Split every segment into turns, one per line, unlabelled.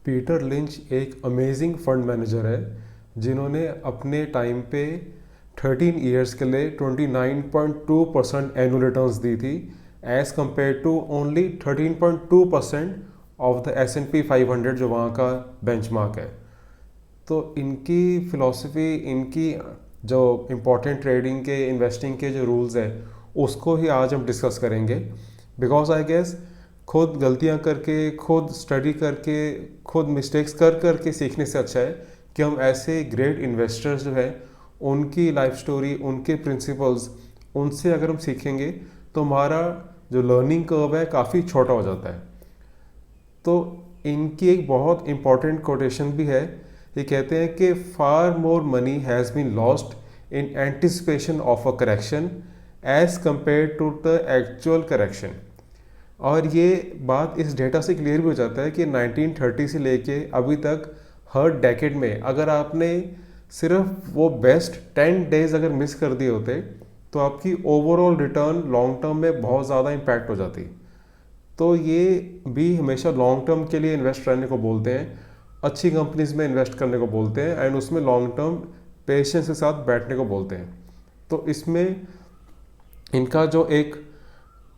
Peter lynch एक amazing fund manager है जिन्होंने अपने टाइम पे 13 ईयर्स के लिए 29.2% एनुअल रिटर्न्स दी थी as compared to only 13.2% of the S&P 500 जो वहाँ का बेंचमार्क है। तो इनकी फ़िलॉसफी, इनकी जो इम्पोर्टेंट ट्रेडिंग के, इन्वेस्टिंग के जो रूल्स हैं उसको ही आज हम डिस्कस करेंगे। बिकॉज आई गेस खुद गलतियाँ करके, खुद स्टडी करके, खुद मिस्टेक्स कर करके सीखने से अच्छा है कि हम ऐसे ग्रेट इन्वेस्टर्स जो हैं उनकी लाइफ स्टोरी, उनके प्रिंसिपल्स, उनसे अगर हम सीखेंगे तो हमारा जो लर्निंग कर्व है काफ़ी छोटा हो जाता है। तो इनकी एक बहुत इम्पॉर्टेंट कोटेशन भी है। ये कहते हैं कि far more money has been lost in anticipation of a correction as compare to the actual correction. और ये बात इस डेटा से क्लियर भी हो जाता है कि 1930 से लेके अभी तक हर डेकेड में अगर आपने सिर्फ वो बेस्ट 10 डेज अगर मिस कर दिए होते तो आपकी ओवरऑल रिटर्न लॉन्ग टर्म में बहुत ज़्यादा इम्पैक्ट हो जाती। तो ये भी हमेशा लॉन्ग टर्म के लिए इन्वेस्ट करने को बोलते हैं, अच्छी कंपनीज में इन्वेस्ट करने को बोलते हैं एंड उसमें लॉन्ग टर्म पेशेंस के साथ बैठने को बोलते हैं। तो इसमें इनका जो एक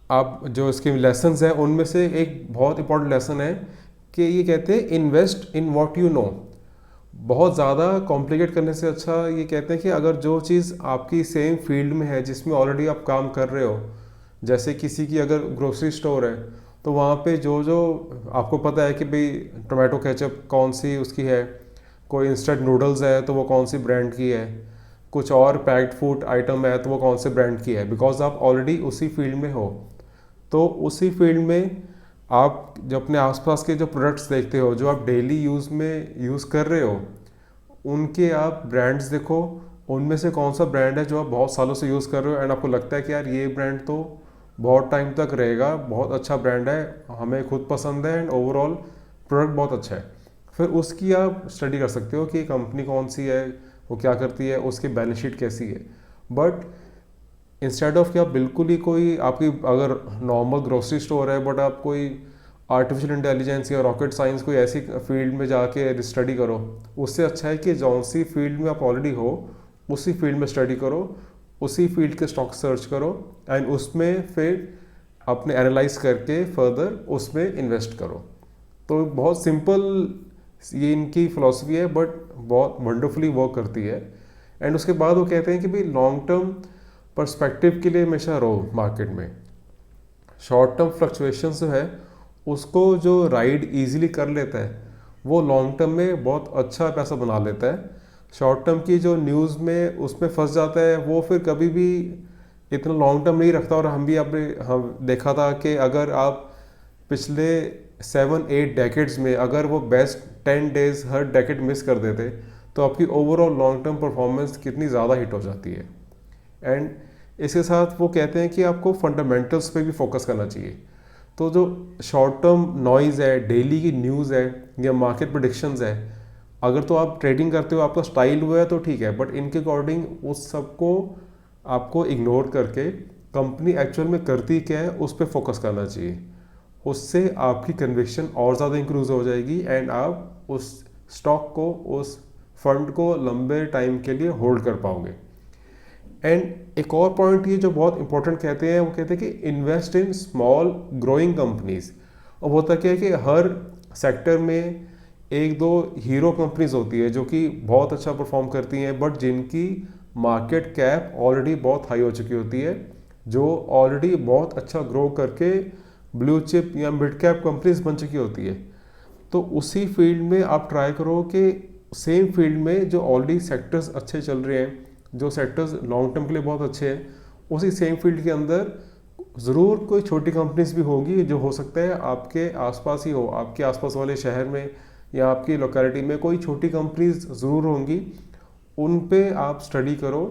आप जो इसके लेसन्स हैं उनमें से एक बहुत इंपॉर्टेंट लेसन है कि ये कहते हैं invest in what you know. बहुत ज़्यादा कॉम्प्लिकेट करने से अच्छा ये कहते हैं कि अगर जो चीज़ आपकी सेम फील्ड में है जिसमें ऑलरेडी आप काम कर रहे हो, जैसे किसी की अगर ग्रोसरी स्टोर है तो वहाँ पे जो जो आपको पता है कि भाई टोमेटो केचप कौन सी उसकी है, कोई इंस्टेंट नूडल्स है तो वो कौन सी ब्रांड की है, कुछ और पैक्ड फूड आइटम है तो वो कौन से ब्रांड की है, बिकॉज आप ऑलरेडी उसी फील्ड में हो। तो उसी फील्ड में आप जो अपने आसपास के जो प्रोडक्ट्स देखते हो, जो आप डेली यूज़ में यूज़ कर रहे हो, उनके आप ब्रांड्स देखो, उनमें से कौन सा ब्रांड है जो आप बहुत सालों से यूज़ कर रहे हो एंड आपको लगता है कि यार ये ब्रांड तो बहुत टाइम तक रहेगा, बहुत अच्छा ब्रांड है, हमें खुद पसंद है एंड ओवरऑल प्रोडक्ट बहुत अच्छा है। फिर उसकी आप स्टडी कर सकते हो कि कंपनी कौन सी है, वो क्या करती है, उसकी बैलेंस शीट कैसी है। बट इंस्टेड ऑफ कि आप बिल्कुल ही कोई आपकी अगर नॉर्मल ग्रोसरी स्टोर है बट आप कोई आर्टिफिशियल इंटेलिजेंस या रॉकेट साइंस कोई ऐसी फील्ड में जाके स्टडी करो, उससे अच्छा है कि जौन सी फील्ड में आप ऑलरेडी हो उसी फील्ड में स्टडी करो, उसी फील्ड के स्टॉक सर्च करो एंड उसमें फिर अपने एनालाइज करके फर्दर उसमें इन्वेस्ट करो। तो बहुत सिंपल ये इनकी फ़िलॉसफी है बट बहुत वंडरफुली वर्क करती है। एंड उसके बाद वो कहते हैं कि भाई लॉन्ग टर्म पर्सपेक्टिव के लिए हमेशा रहो मार्केट में। शॉर्ट टर्म फ्लक्चुएशंस जो है उसको जो राइड इजीली कर लेता है वो लॉन्ग टर्म में बहुत अच्छा पैसा बना लेता है। शॉर्ट टर्म की जो न्यूज़ में उसमें फंस जाता है वो फिर कभी भी इतना लॉन्ग टर्म नहीं रखता। और हम देखा था कि अगर आप पिछले 7-8 डेकेड्स में अगर वो बेस्ट 10 डेज हर डेकेड मिस कर देते तो आपकी ओवरऑल लॉन्ग टर्म परफॉर्मेंस कितनी ज़्यादा हिट हो जाती है। एंड इसके साथ वो कहते हैं कि आपको फंडामेंटल्स पे भी फोकस करना चाहिए। तो जो शॉर्ट टर्म नॉइज़ है, डेली की न्यूज़ है या मार्केट प्रेडिक्शंस है, अगर तो आप ट्रेडिंग करते हो, आपका स्टाइल हुआ है तो ठीक है, बट इनके अकॉर्डिंग उस सबको आपको इग्नोर करके कंपनी एक्चुअल में करती क्या है उस पर फोकस करना चाहिए। उससे आपकी कन्विक्शन और ज़्यादा इंक्रीज हो जाएगी एंड आप उस स्टॉक को, उस फंड को लंबे टाइम के लिए होल्ड कर पाओगे। एंड एक और पॉइंट ये जो बहुत इंपॉर्टेंट कहते हैं, वो कहते हैं कि invest in small growing companies. अब होता क्या है कि हर सेक्टर में एक दो हीरो कंपनीज होती है जो कि बहुत अच्छा परफॉर्म करती हैं बट जिनकी मार्केट कैप ऑलरेडी बहुत हाई हो चुकी होती है, जो ऑलरेडी बहुत अच्छा ग्रो करके ब्लू चिप या मिड कैप कंपनीज बन चुकी होती है। तो उसी फील्ड में आप ट्राई करो कि सेम फील्ड में जो ऑलरेडी सेक्टर्स अच्छे चल रहे हैं, जो सेक्टर्स लॉन्ग टर्म के लिए बहुत अच्छे हैं, उसी सेम फील्ड के अंदर ज़रूर कोई छोटी कंपनीज भी होगी जो हो सकता है आपके आसपास ही हो, आपके आसपास वाले शहर में या आपकी लोकेलिटी में कोई छोटी कंपनीज ज़रूर होंगी। उन पे आप स्टडी करो।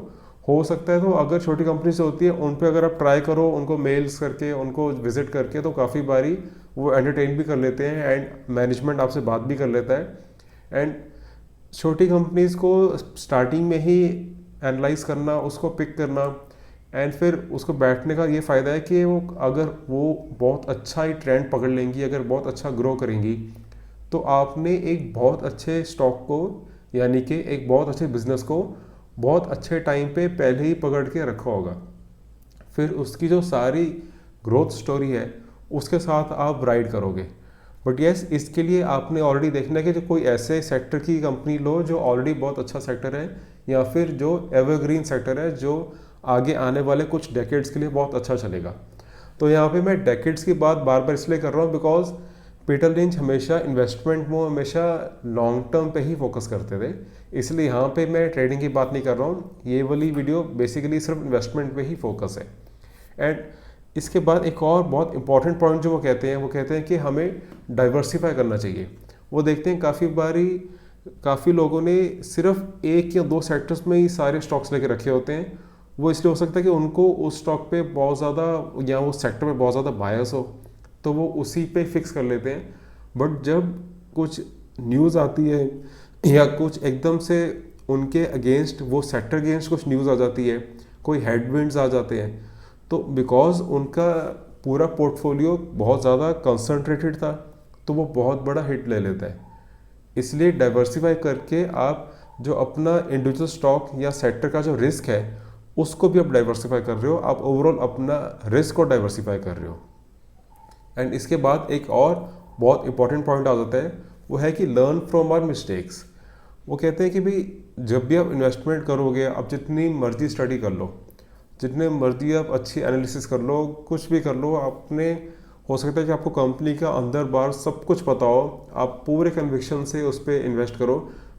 हो सकता है तो अगर छोटी कंपनी से होती है उन पे अगर आप ट्राई करो, उनको मेल्स करके, उनको विजिट करके, तो काफ़ी बारी वो एंटरटेन भी कर लेते हैं एंड मैनेजमेंट आपसे बात भी कर लेता है। एंड छोटी कंपनीज़ को स्टार्टिंग में ही एनालाइज करना, उसको पिक करना एंड फिर उसको बैठने का ये फ़ायदा है कि वो अगर वो बहुत अच्छा ही ट्रेंड पकड़ लेंगी, अगर बहुत अच्छा ग्रो करेंगी, तो तो आपने एक बहुत अच्छे स्टॉक को, यानी कि एक बहुत अच्छे बिजनेस को बहुत अच्छे टाइम पे पहले ही पकड़ के रखा होगा। फिर उसकी जो सारी ग्रोथ स्टोरी है उसके साथ आप राइड करोगे। बट यस, इसके लिए आपने ऑलरेडी देखना है कि जो कोई ऐसे सेक्टर की कंपनी लो जो ऑलरेडी बहुत अच्छा सेक्टर है, या फिर जो एवरग्रीन सेक्टर है जो आगे आने वाले कुछ डेकेड्स के लिए बहुत अच्छा चलेगा। तो यहाँ पे मैं डेकेड्स की बात बार बार इसलिए कर रहा हूँ बिकॉज पीटर लिंच हमेशा इन्वेस्टमेंट में हमेशा लॉन्ग टर्म पे ही फोकस करते थे, इसलिए यहाँ पे मैं ट्रेडिंग की बात नहीं कर रहा हूँ। ये वाली वीडियो बेसिकली सिर्फ इन्वेस्टमेंट पे ही फोकस है। एंड इसके बाद एक और बहुत इंपॉर्टेंट पॉइंट जो वो कहते हैं कि हमें डाइवर्सिफाई करना चाहिए। वो देखते हैं काफ़ी लोगों ने सिर्फ एक या दो सेक्टर्स में ही सारे स्टॉक्स लेके रखे होते हैं। वो इसलिए हो सकता है कि उनको उस स्टॉक पे बहुत ज़्यादा या उस सेक्टर पे बहुत ज़्यादा बायस हो, तो वो उसी पे फिक्स कर लेते हैं। बट जब कुछ न्यूज़ आती है या कुछ एकदम से उनके अगेंस्ट, वो सेक्टर अगेंस्ट कुछ न्यूज़ आ जाती है, कोई हेडविंड्स आ जाते हैं, तो बिकॉज उनका पूरा पोर्टफोलियो बहुत ज़्यादा कंसंट्रेटेड था तो वो बहुत बड़ा हिट ले लेता है। इसलिए डाइवर्सिफाई करके आप जो अपना इंडिविजुअल स्टॉक या सेक्टर का जो रिस्क है उसको भी आप डाइवर्सिफाई कर रहे हो, आप ओवरऑल अपना रिस्क को डाइवर्सिफाई कर रहे हो। एंड इसके बाद एक और बहुत इंपॉर्टेंट पॉइंट आ जाता है, वो है कि लर्न फ्रॉम आवर मिस्टेक्स। वो कहते हैं कि भाई जब भी आप इन्वेस्टमेंट करोगे, आप जितनी मर्जी स्टडी कर लो, जितने मर्जी आप अच्छी एनालिसिस कर लो, कुछ भी कर लो, आपने हो सकता है कि आपको कंपनी का अंदर बाहर सब कुछ पता हो, आप पूरे कन्विक्शन से उस पर इन्वेस्ट करो,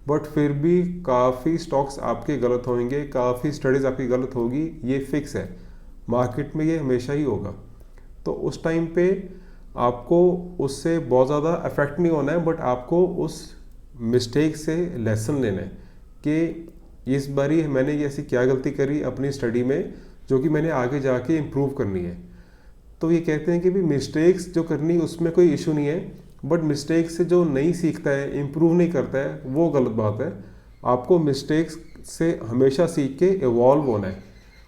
बट फिर भी काफ़ी स्टॉक्स आपके गलत होंगे, काफ़ी स्टडीज़ आपकी गलत होगी, ये फिक्स है, मार्केट में ये हमेशा ही होगा। तो उस टाइम पे आपको उससे बहुत ज़्यादा अफेक्ट नहीं होना है, बट आपको उस मिस्टेक से लेसन लेना है कि इस बारी मैंने ये ऐसी क्या गलती करी अपनी स्टडी में जो कि मैंने आगे जाके इम्प्रूव करनी है। तो ये कहते हैं कि भी मिस्टेक्स जो करनी उसमें कोई इशू नहीं है, बट मिस्टेक से जो नहीं सीखता है, इम्प्रूव नहीं करता है, वो गलत बात है। आपको मिस्टेक्स से हमेशा सीख के इवॉल्व होना है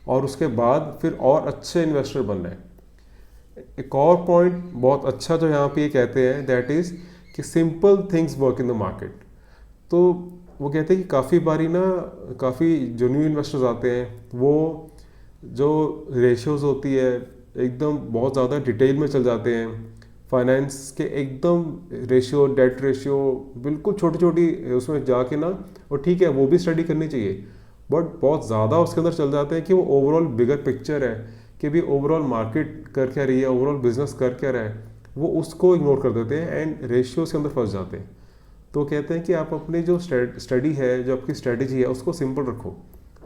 और उसके बाद फिर और अच्छे इन्वेस्टर बनना है। एक और पॉइंट बहुत अच्छा जो यहाँ पे ये कहते हैं, दैट इज़ कि simple things work in the market. तो वो कहते हैं कि काफ़ी बारी ना काफ़ी जो न्यू इन्वेस्टर्स आते हैं, वो जो रेशियोज़ होती है एकदम बहुत ज़्यादा डिटेल में चल जाते हैं, फाइनेंस के एकदम रेशियो, डेट रेशियो बिल्कुल छोटी छोटी उसमें जाके ना, और ठीक है वो भी स्टडी करनी चाहिए, बट बहुत ज़्यादा उसके अंदर चल जाते हैं कि वो ओवरऑल बिगर पिक्चर है कि भी ओवरऑल मार्केट कर क्या रही है, ओवरऑल बिजनेस कर क्या रहा है, वो उसको इग्नोर कर देते हैं एंड रेशियोज़ के अंदर फंस जाते हैं। तो कहते हैं कि आप अपनी जो स्टडी है, जो आपकी स्ट्रेटजी है, उसको सिंपल रखो,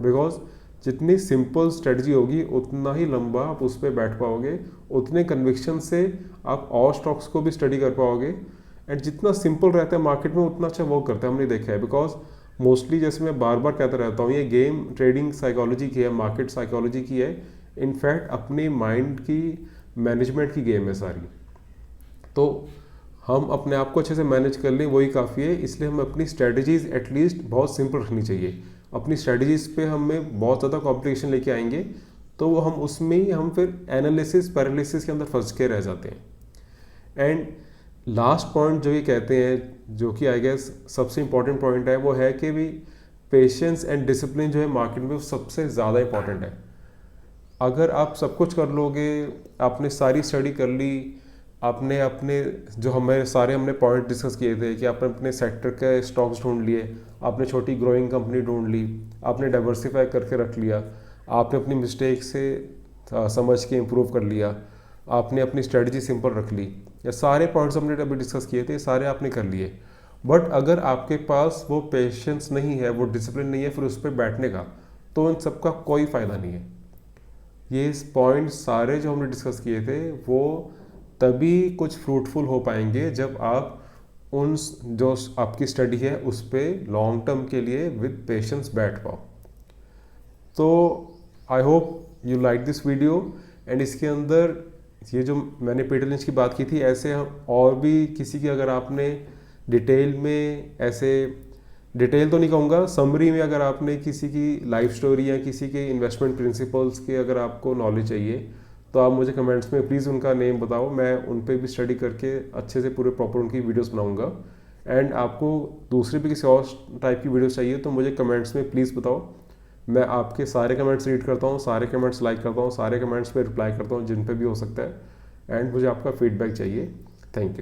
बिकॉज जितनी सिंपल स्ट्रेटजी होगी उतना ही लंबा आप उस पर बैठ पाओगे, उतने कन्विक्शन से आप और स्टॉक्स को भी स्टडी कर पाओगे। एंड जितना सिंपल रहता है मार्केट में उतना अच्छा वर्क करता है, हमने देखा है। बिकॉज मोस्टली जैसे मैं बार बार कहता रहता हूँ, ये गेम ट्रेडिंग साइकोलॉजी की है, मार्केट साइकोलॉजी की है, इनफैक्ट अपनी माइंड की मैनेजमेंट की गेम है सारी। तो हम अपने आप को अच्छे से मैनेज कर लें वही काफ़ी है, इसलिए हमें अपनी स्ट्रेटजीज एटलीस्ट बहुत सिंपल रखनी चाहिए। अपनी स्ट्रेटजीज पे हमें बहुत ज़्यादा कॉम्प्लिकेशन लेके आएंगे तो वो हम उसमें ही हम फिर एनालिसिस पैरालिसिस के अंदर फंस के रह जाते हैं। एंड लास्ट पॉइंट जो ये कहते हैं, जो कि आई गेस सबसे इंपॉर्टेंट पॉइंट है, वो है कि भी पेशेंस एंड डिसिप्लिन जो है मार्केट में वो सबसे ज़्यादा इंपॉर्टेंट है। अगर आप सब कुछ कर लोगे, आपने सारी स्टडी कर ली, आपने अपने जो हमने पॉइंट डिस्कस किए थे कि आपने अपने सेक्टर के स्टॉक्स ढूंढ लिए, आपने छोटी ग्रोइंग कंपनी ढूंढ ली, आपने डाइवर्सिफाई करके रख लिया, आपने अपनी मिस्टेक से समझ के इम्प्रूव कर लिया, आपने अपनी स्ट्रेटजी सिंपल रख ली, ये सारे पॉइंट्स हमने अभी डिस्कस किए थे, सारे आपने कर लिए। बट अगर आपके पास वो पेशेंस नहीं है, वो डिसिप्लिन नहीं है फिर उस पर बैठने का, तो इन सबका कोई फ़ायदा नहीं है। ये पॉइंट सारे जो हमने डिस्कस किए थे वो तभी कुछ फ्रूटफुल हो पाएंगे जब आप उन जो आपकी स्टडी है उस पर लॉन्ग टर्म के लिए विद पेशेंस बैठ पाओ। तो I hope you like this video. And इसके अंदर ये जो मैंने पीटर लिंच की बात की थी, ऐसे हम और भी किसी की अगर आपने डिटेल में, ऐसे डिटेल तो नहीं कहूँगा, समरी में अगर आपने किसी की लाइफ स्टोरी या किसी के इन्वेस्टमेंट प्रिंसिपल्स के अगर आपको नॉलेज चाहिए तो आप मुझे कमेंट्स में प्लीज़ उनका नेम बताओ, मैं उन पे भी स्टडी करके अच्छे से पूरे प्रॉपर उनकी वीडियोस बनाऊंगा। एंड आपको दूसरी भी किसी और टाइप की वीडियो चाहिए तो मुझे कमेंट्स में प्लीज़ बताओ। मैं आपके सारे कमेंट्स रीड करता हूँ, सारे कमेंट्स लाइक करता हूँ, सारे कमेंट्स पे रिप्लाई करता हूँ जिन पे भी हो सकता है। एंड मुझे आपका फीडबैक चाहिए। Thank you.